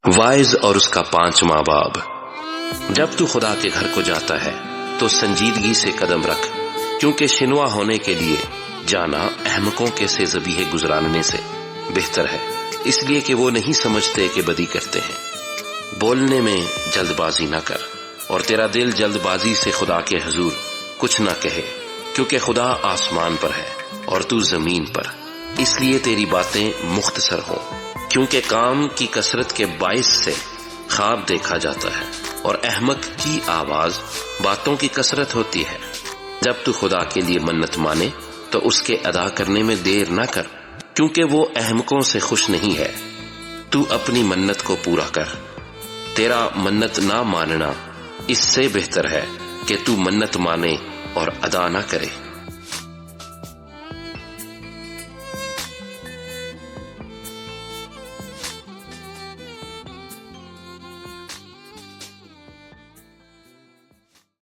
واعظ اور اس کا 5واں باب۔ جب تو خدا کے گھر کو جاتا ہے تو سنجیدگی سے قدم رکھ، کیونکہ شنوا ہونے کے لیے جانا احمقوں کے سے ذبیحے گزرانے سے بہتر ہے، اس لیے کہ وہ نہیں سمجھتے کہ بدی کرتے ہیں۔ بولنے میں جلد بازی نہ کر، اور تیرا دل جلد بازی سے خدا کے حضور کچھ نہ کہے، کیونکہ خدا آسمان پر ہے اور تو زمین پر، اس لیے تیری باتیں مختصر ہوں، کیونکہ کام کی کثرت کے باعث سے خواب دیکھا جاتا ہے، اور احمق کی آواز باتوں کی کثرت ہوتی ہے۔ جب تو خدا کے لیے منت مانے تو اس کے ادا کرنے میں دیر نہ کر، کیونکہ وہ احمقوں سے خوش نہیں ہے۔ تو اپنی منت کو پورا کر، تیرا منت نہ ماننا اس سے بہتر ہے کہ تو منت مانے اور ادا نہ کرے۔